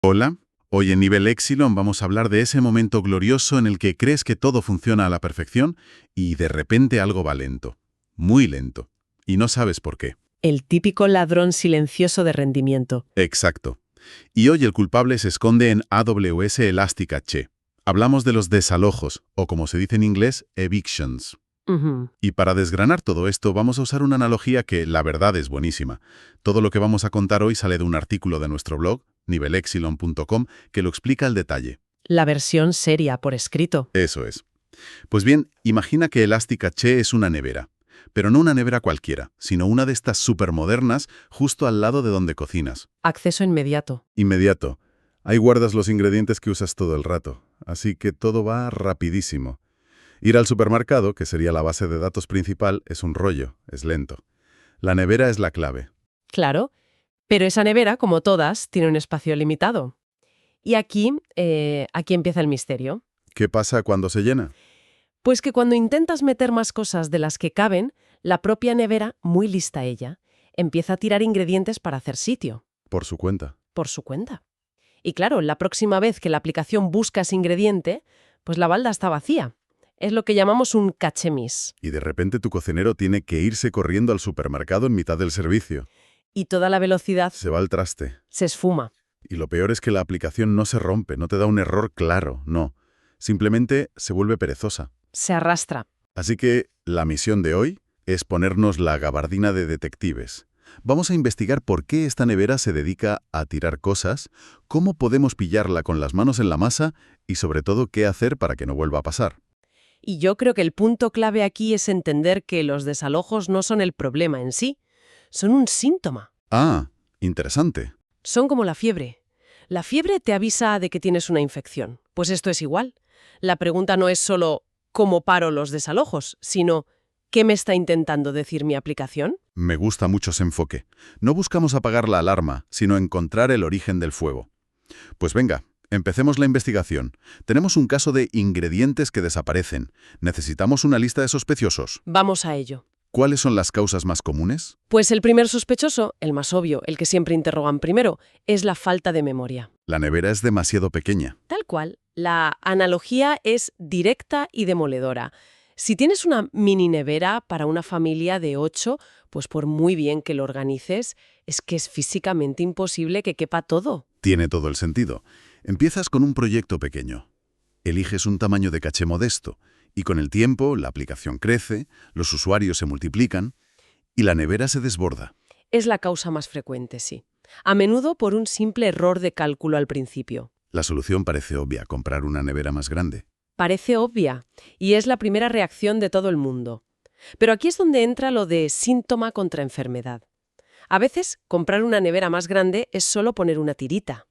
Hola, hoy en Nivel Epsilon vamos a hablar de ese momento glorioso en el que crees que todo funciona a la perfección y de repente algo va lento, muy lento, y no sabes por qué. El típico ladrón silencioso de rendimiento. Exacto. Y hoy el culpable se esconde en AWS Elastic Cache. Hablamos de los desalojos, o como se dice en inglés, evictions. Ujú. Y para desgranar todo esto vamos a usar una analogía que, la verdad, es buenísima. Todo lo que vamos a contar hoy sale de un artículo de nuestro blog, nivelexilon.com, que lo explica al detalle. La versión seria por escrito. Eso es. Pues bien, imagina que Elastic Cache es una nevera. Pero no una nevera cualquiera, sino una de estas supermodernas justo al lado de donde cocinas. Acceso inmediato. Inmediato. Ahí guardas los ingredientes que usas todo el rato, así que todo va rapidísimo. Ir al supermercado, que sería la base de datos principal, es un rollo, es lento. La nevera es la clave. Claro, pero esa nevera, como todas, tiene un espacio limitado. Y aquí empieza el misterio. ¿Qué pasa cuando se llena? Pues que cuando intentas meter más cosas de las que caben, la propia nevera, muy lista ella, empieza a tirar ingredientes para hacer sitio, Por su cuenta. por su cuenta. Y claro, la próxima vez que la aplicación busca ese ingrediente, pues la balda está vacía. Es lo que llamamos un cache miss. Y de repente tu cocinero tiene que irse corriendo al supermercado en mitad del servicio. Y toda la velocidad Se va al traste. se esfuma. Y lo peor es que la aplicación no se rompe, no te da un error claro, no. Simplemente se vuelve perezosa. Se arrastra. Así que la misión de hoy es ponernos la gabardina de detectives. Vamos a investigar por qué esta nevera se dedica a tirar cosas, cómo podemos pillarla con las manos en la masa y sobre todo qué hacer para que no vuelva a pasar. Y yo creo que el punto clave aquí es entender que los desalojos no son el problema en sí, son un síntoma. Ah, interesante. Son como la fiebre. La fiebre te avisa de que tienes una infección. Pues esto es igual. La pregunta no es solo ¿cómo paro los desalojos?, sino ¿qué me está intentando decir mi aplicación? Me gusta mucho ese enfoque. No buscamos apagar la alarma, sino encontrar el origen del fuego. Pues venga, empecemos la investigación. Tenemos un caso de ingredientes que desaparecen. Necesitamos una lista de sospechosos. Vamos a ello. ¿Cuáles son las causas más comunes? Pues el primer sospechoso, el más obvio, el que siempre interrogan primero, es la falta de memoria. La nevera es demasiado pequeña. Tal cual, la analogía es directa y demoledora. Si tienes una mini nevera para una familia de 8, pues por muy bien que lo organices, es que es físicamente imposible que quepa todo. Tiene todo el sentido. Empiezas con un proyecto pequeño. Eliges un tamaño de caché modesto y con el tiempo la aplicación crece, los usuarios se multiplican y la nevera se desborda. Es la causa más frecuente, sí. A menudo por un simple error de cálculo al principio. La solución parece obvia, comprar una nevera más grande. Parece obvia, y es la primera reacción de todo el mundo. Pero aquí es donde entra lo de síntoma contra enfermedad. A veces, comprar una nevera más grande es solo poner una tirita.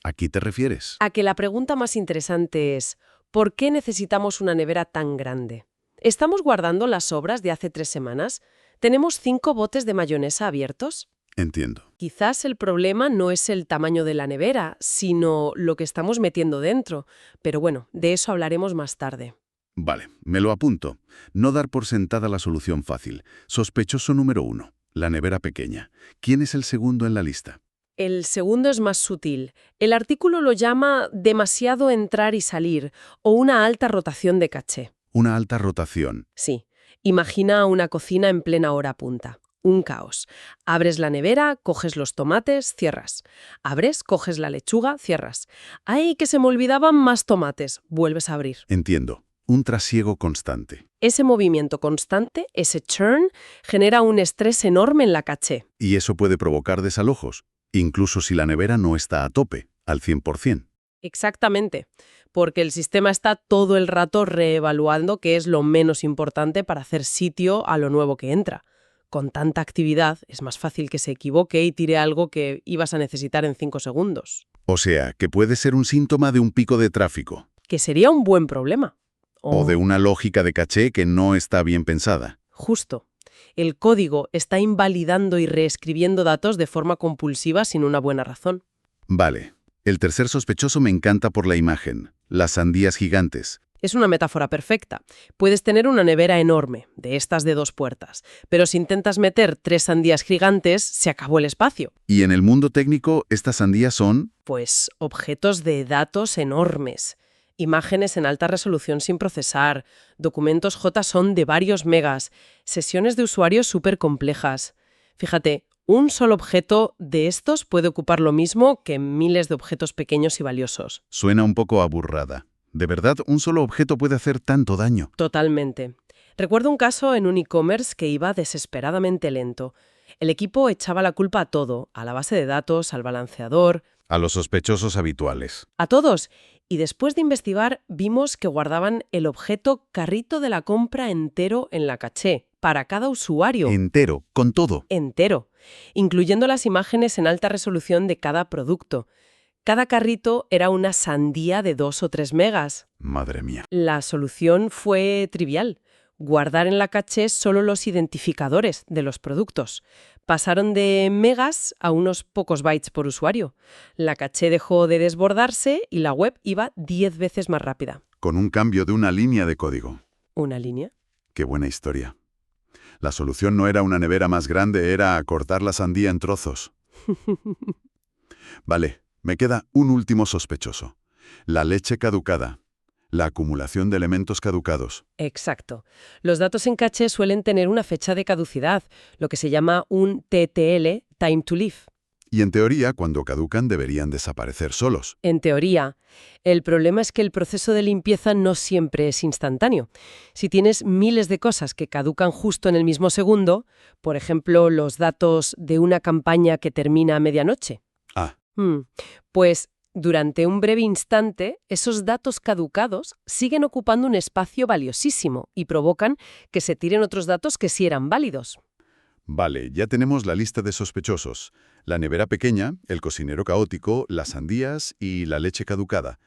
¿A qué te refieres? A que la pregunta más interesante es, ¿por qué necesitamos una nevera tan grande? ¿Estamos guardando las sobras de hace 3 semanas? ¿Tenemos 5 botes de mayonesa abiertos? Entiendo. Quizás el problema no es el tamaño de la nevera, sino lo que estamos metiendo dentro. Pero bueno, de eso hablaremos más tarde. Vale, me lo apunto. No dar por sentada la solución fácil. Sospechoso número 1, la nevera pequeña. ¿Quién es el segundo en la lista? El segundo es más sutil. El artículo lo llama demasiado entrar y salir o una alta rotación de caché. Una alta rotación. Sí, imagina una cocina en plena hora punta. Un caos. Abres la nevera, coges los tomates, cierras. Abres, coges la lechuga, cierras. ¡Ay, que se me olvidaban más tomates! Vuelves a abrir. Entiendo. Un trasiego constante. Ese movimiento constante, ese churn, genera un estrés enorme en la caché. Y eso puede provocar desalojos, incluso si la nevera no está a tope, al 100%. Exactamente, porque el sistema está todo el rato reevaluando qué es lo menos importante para hacer sitio a lo nuevo que entra. Con tanta actividad, es más fácil que se equivoque y tire algo que ibas a necesitar en 5 segundos. O sea, que puede ser un síntoma de un pico de tráfico. Que sería un buen problema. O de una lógica de caché que no está bien pensada. Justo. El código está invalidando y reescribiendo datos de forma compulsiva sin una buena razón. Vale. El tercer sospechoso me encanta por la imagen. Las sandías gigantes. Es una metáfora perfecta. Puedes tener una nevera enorme, de estas de 2 puertas, pero si intentas meter 3 sandías gigantes, se acabó el espacio. Y en el mundo técnico, estas sandías son... Pues objetos de datos enormes. Imágenes en alta resolución sin procesar, documentos JSON de varios megas, sesiones de usuarios súper complejas. Fíjate, un solo objeto de estos puede ocupar lo mismo que miles de objetos pequeños y valiosos. Suena un poco aburrada. ¿De verdad un solo objeto puede hacer tanto daño? Totalmente. Recuerdo un caso en un e-commerce que iba desesperadamente lento. El equipo echaba la culpa a todo, a la base de datos, al balanceador, A los sospechosos habituales. a todos. Y después de investigar, vimos que guardaban el objeto carrito de la compra entero en la caché, para cada usuario. Entero, con todo. Entero, incluyendo las imágenes en alta resolución de cada producto. Cada carrito era una sandía de 2 o 3 megas. Madre mía. La solución fue trivial. Guardar en la caché solo los identificadores de los productos. Pasaron de megas a unos pocos bytes por usuario. La caché dejó de desbordarse y la web iba 10 veces más rápida. Con un cambio de una línea de código. ¿Una línea? Qué buena historia. La solución no era una nevera más grande, era cortar la sandía en trozos. Vale, me queda un último sospechoso. La leche caducada. La acumulación de elementos caducados. Exacto. Los datos en caché suelen tener una fecha de caducidad, lo que se llama un TTL, Time to Live. Y en teoría, cuando caducan, deberían desaparecer solos. En teoría. El problema es que el proceso de limpieza no siempre es instantáneo. Si tienes miles de cosas que caducan justo en el mismo segundo, por ejemplo, los datos de una campaña que termina a medianoche, Ah, pues durante un breve instante, esos datos caducados siguen ocupando un espacio valiosísimo y provocan que se tiren otros datos que sí eran válidos. vale, ya tenemos la lista de sospechosos. La nevera pequeña, el cocinero caótico, las sandías y la leche caducada.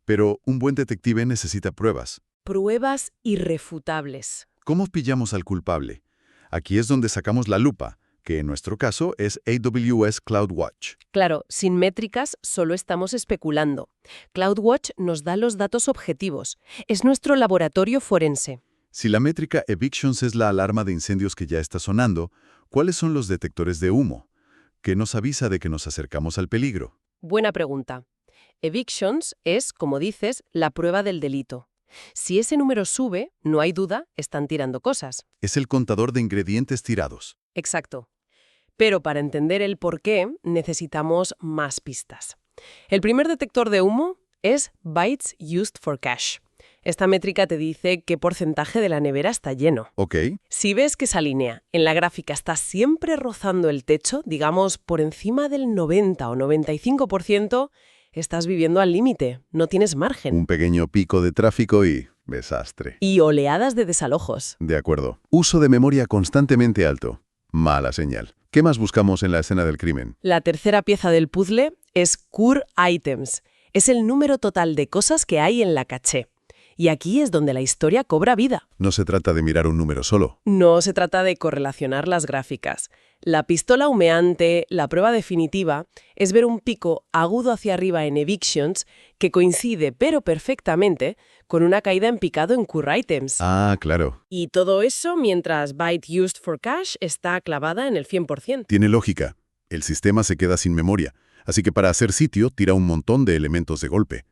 Pero un buen detective necesita pruebas. Pruebas irrefutables. ¿Cómo pillamos al culpable? Aquí es donde sacamos la lupa, que en nuestro caso es AWS CloudWatch. Claro, sin métricas solo estamos especulando. CloudWatch nos da los datos objetivos. Es nuestro laboratorio forense. Si la métrica Evictions es la alarma de incendios que ya está sonando, ¿cuáles son los detectores de humo? ¿Qué nos avisa de que nos acercamos al peligro? Buena pregunta. Evictions es, como dices, la prueba del delito. Si ese número sube, no hay duda, están tirando cosas. Es el contador de ingredientes tirados. Exacto. Pero para entender el por qué, necesitamos más pistas. El primer detector de humo es Bytes Used for Cache. Esta métrica te dice qué porcentaje de la nevera está lleno. Ok. Si ves que esa línea en la gráfica está siempre rozando el techo, digamos por encima del 90 o 95%, estás viviendo al límite, no tienes margen. Un pequeño pico de tráfico y... desastre. Y oleadas de desalojos. De acuerdo. Uso de memoria constantemente alto. Mala señal. ¿Qué más buscamos en la escena del crimen? La tercera pieza del puzzle es Core Items. Es el número total de cosas que hay en la caché. Y aquí es donde la historia cobra vida. No se trata de mirar un número solo. No se trata de correlacionar las gráficas. La pistola humeante, la prueba definitiva, es ver un pico agudo hacia arriba en Evictions que coincide, pero perfectamente, con una caída en picado en Core Items. Ah, claro. Y todo eso mientras Byte Used for Cache está clavada en el 100%. Tiene lógica. El sistema se queda sin memoria, así que para hacer sitio tira un montón de elementos de golpe.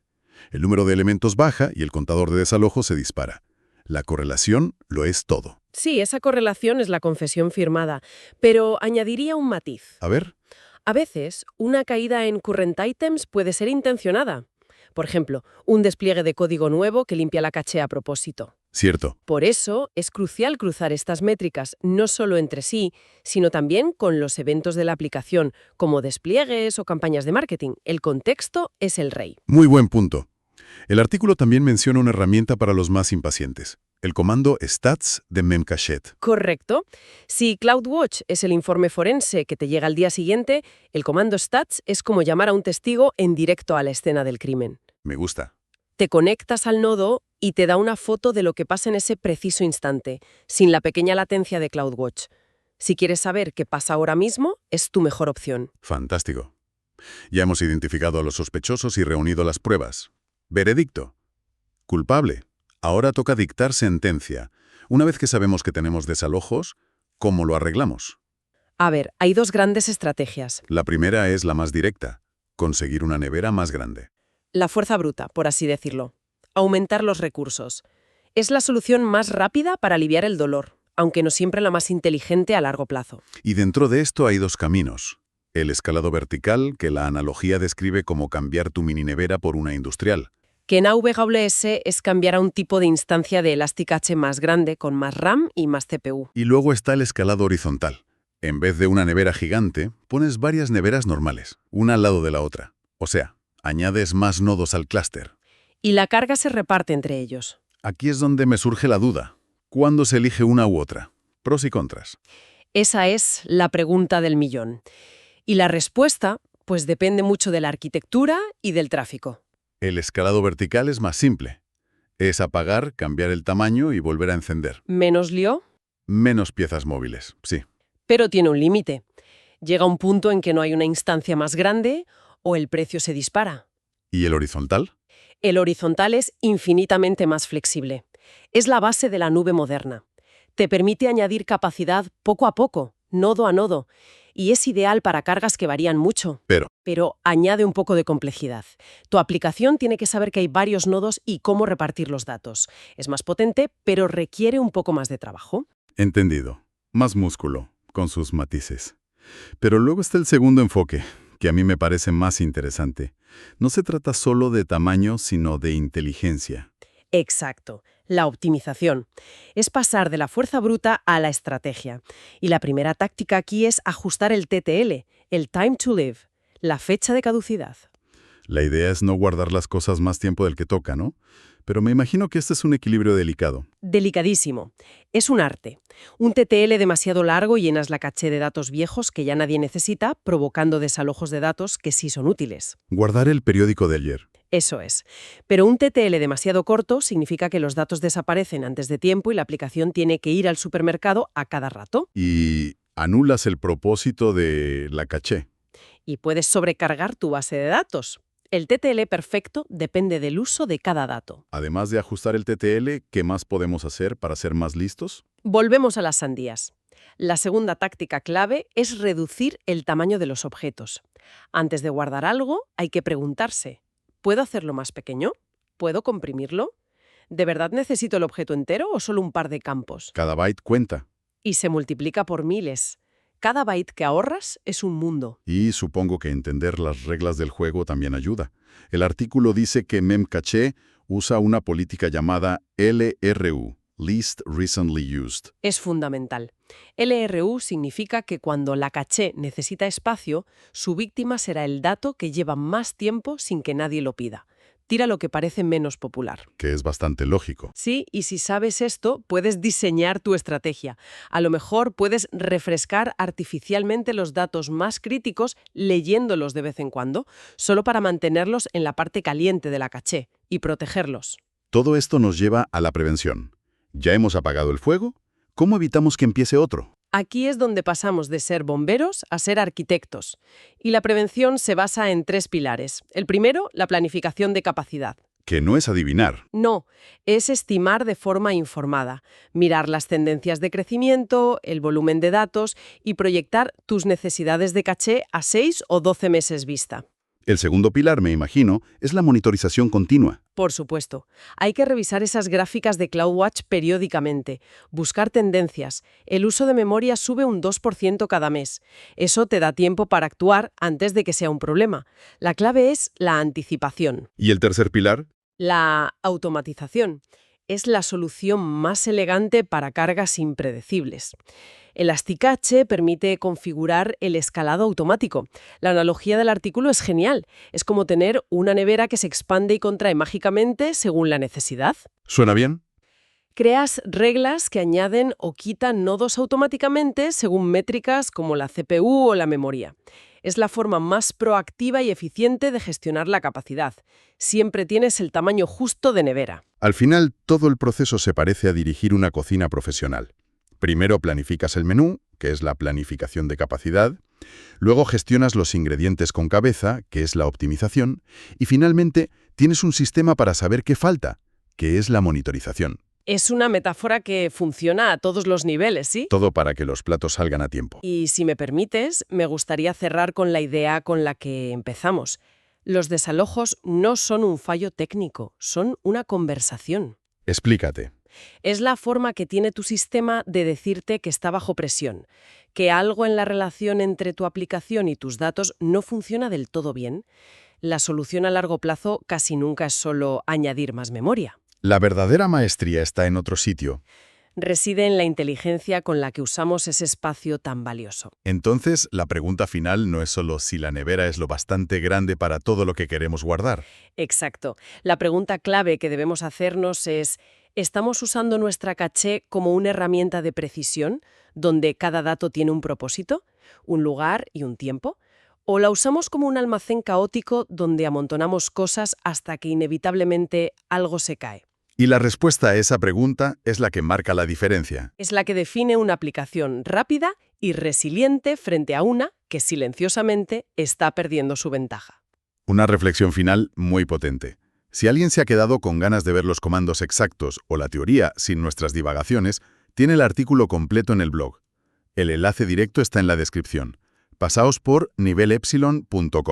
El número de elementos baja y el contador de desalojo se dispara. La correlación lo es todo. Sí, esa correlación es la confesión firmada, pero añadiría un matiz. A ver. A veces, una caída en Current Items puede ser intencionada. Por ejemplo, un despliegue de código nuevo que limpia la caché a propósito. Cierto. Por eso, es crucial cruzar estas métricas no solo entre sí, sino también con los eventos de la aplicación, como despliegues o campañas de marketing. El contexto es el rey. Muy buen punto. El artículo también menciona una herramienta para los más impacientes, el comando stats de Memcached. Correcto. Si CloudWatch es el informe forense que te llega al día siguiente, el comando stats es como llamar a un testigo en directo a la escena del crimen. Me gusta. Te conectas al nodo y te da una foto de lo que pasa en ese preciso instante, sin la pequeña latencia de CloudWatch. Si quieres saber qué pasa ahora mismo, es tu mejor opción. Fantástico. Ya hemos identificado a los sospechosos y reunido las pruebas. Veredicto. Culpable. Ahora toca dictar sentencia. Una vez que sabemos que tenemos desalojos, ¿cómo lo arreglamos? A ver, hay dos grandes estrategias. La primera es la más directa, conseguir una nevera más grande. La fuerza bruta, por así decirlo. Aumentar los recursos. Es la solución más rápida para aliviar el dolor, aunque no siempre la más inteligente a largo plazo. Y dentro de esto hay dos caminos. El escalado vertical, que la analogía describe como cambiar tu mini nevera por una industrial. Que en AWS es cambiar a un tipo de instancia de Elastic más grande, con más RAM y más CPU. Y luego está el escalado horizontal. En vez de una nevera gigante, pones varias neveras normales, una al lado de la otra. O sea, añades más nodos al clúster. Y la carga se reparte entre ellos. Aquí es donde me surge la duda. ¿Cuándo se elige una u otra? Pros y contras. Esa es la pregunta del millón. Y la respuesta, pues depende mucho de la arquitectura y del tráfico. El escalado vertical es más simple. Es apagar, cambiar el tamaño y volver a encender. Menos lío, Menos piezas móviles, sí. pero tiene un límite. Llega un punto en que no hay una instancia más grande o el precio se dispara. ¿Y el horizontal? El horizontal es infinitamente más flexible. Es la base de la nube moderna. Te permite añadir capacidad poco a poco, nodo a nodo, y es ideal para cargas que varían mucho. Pero añade un poco de complejidad. Tu aplicación tiene que saber que hay varios nodos y cómo repartir los datos. Es más potente, pero requiere un poco más de trabajo. Entendido. Más músculo, con sus matices. Pero luego está el segundo enfoque, que a mí me parece más interesante. No se trata solo de tamaño, sino de inteligencia. Exacto, la optimización. Es pasar de la fuerza bruta a la estrategia. Y la primera táctica aquí es ajustar el TTL, el time to live, la fecha de caducidad. La idea es no guardar las cosas más tiempo del que toca, ¿no? Pero me imagino que este es un equilibrio delicado. Delicadísimo. Es un arte. Un TTL demasiado largo llenas la caché de datos viejos que ya nadie necesita, provocando desalojos de datos que sí son útiles. Guardar el periódico de ayer. Eso es. Pero un TTL demasiado corto significa que los datos desaparecen antes de tiempo y la aplicación tiene que ir al supermercado a cada rato. Y anulas el propósito de la caché. Y puedes sobrecargar tu base de datos. El TTL perfecto depende del uso de cada dato. Además de ajustar el TTL, ¿qué más podemos hacer para ser más listos? Volvemos a las sandías. La segunda táctica clave es reducir el tamaño de los objetos. Antes de guardar algo, hay que preguntarse, ¿puedo hacerlo más pequeño? ¿Puedo comprimirlo? ¿De verdad necesito el objeto entero o solo un par de campos? Cada byte cuenta. Y se multiplica por miles. Cada byte que ahorras es un mundo. Y supongo que entender las reglas del juego también ayuda. El artículo dice que Memcache usa una política llamada LRU, Least Recently Used. Es fundamental. LRU significa que cuando la caché necesita espacio, su víctima será el dato que lleva más tiempo sin que nadie lo pida. Tira lo que parece menos popular. Que es bastante lógico. Sí, y si sabes esto, puedes diseñar tu estrategia. A lo mejor puedes refrescar artificialmente los datos más críticos leyéndolos de vez en cuando, solo para mantenerlos en la parte caliente de la caché y protegerlos. Todo esto nos lleva a la prevención. ¿Ya hemos apagado el fuego? ¿Cómo evitamos que empiece otro? Aquí es donde pasamos de ser bomberos a ser arquitectos. Y la prevención se basa en 3 pilares. El primero, la planificación de capacidad. Que no es adivinar. No, es estimar de forma informada, mirar las tendencias de crecimiento, el volumen de datos y proyectar tus necesidades de caché a 6 o 12 meses vista. El segundo pilar, me imagino, es la monitorización continua. Por supuesto, hay que revisar esas gráficas de CloudWatch periódicamente, buscar tendencias. El uso de memoria sube un 2% cada mes. Eso te da tiempo para actuar antes de que sea un problema. La clave es la anticipación. ¿Y el tercer pilar? La automatización es la solución más elegante para cargas impredecibles. Elasticache permite configurar el escalado automático. La analogía del artículo es genial. Es como tener una nevera que se expande y contrae mágicamente según la necesidad. ¿Suena bien? Creas reglas que añaden o quitan nodos automáticamente según métricas como la CPU o la memoria. Es la forma más proactiva y eficiente de gestionar la capacidad. Siempre tienes el tamaño justo de nevera. Al final, todo el proceso se parece a dirigir una cocina profesional. Primero planificas el menú, que es la planificación de capacidad, luego gestionas los ingredientes con cabeza, que es la optimización, y finalmente tienes un sistema para saber qué falta, que es la monitorización. Es una metáfora que funciona a todos los niveles, ¿sí? Todo para que los platos salgan a tiempo. Y si me permites, me gustaría cerrar con la idea con la que empezamos. Los desalojos no son un fallo técnico, son una conversación. Explícate. Es la forma que tiene tu sistema de decirte que está bajo presión, que algo en la relación entre tu aplicación y tus datos no funciona del todo bien. La solución a largo plazo casi nunca es solo añadir más memoria. La verdadera maestría está en otro sitio. Reside en la inteligencia con la que usamos ese espacio tan valioso. Entonces, la pregunta final no es solo si la nevera es lo bastante grande para todo lo que queremos guardar. Exacto. La pregunta clave que debemos hacernos es: ¿estamos usando nuestra caché como una herramienta de precisión, donde cada dato tiene un propósito, un lugar y un tiempo? ¿O la usamos como un almacén caótico donde amontonamos cosas hasta que inevitablemente algo se cae? Y la respuesta a esa pregunta es la que marca la diferencia. Es la que define una aplicación rápida y resiliente frente a una que silenciosamente está perdiendo su ventaja. Una reflexión final muy potente. Si alguien se ha quedado con ganas de ver los comandos exactos o la teoría sin nuestras divagaciones, tiene el artículo completo en el blog. El enlace directo está en la descripción. Pasaos por nivelepsilon.com.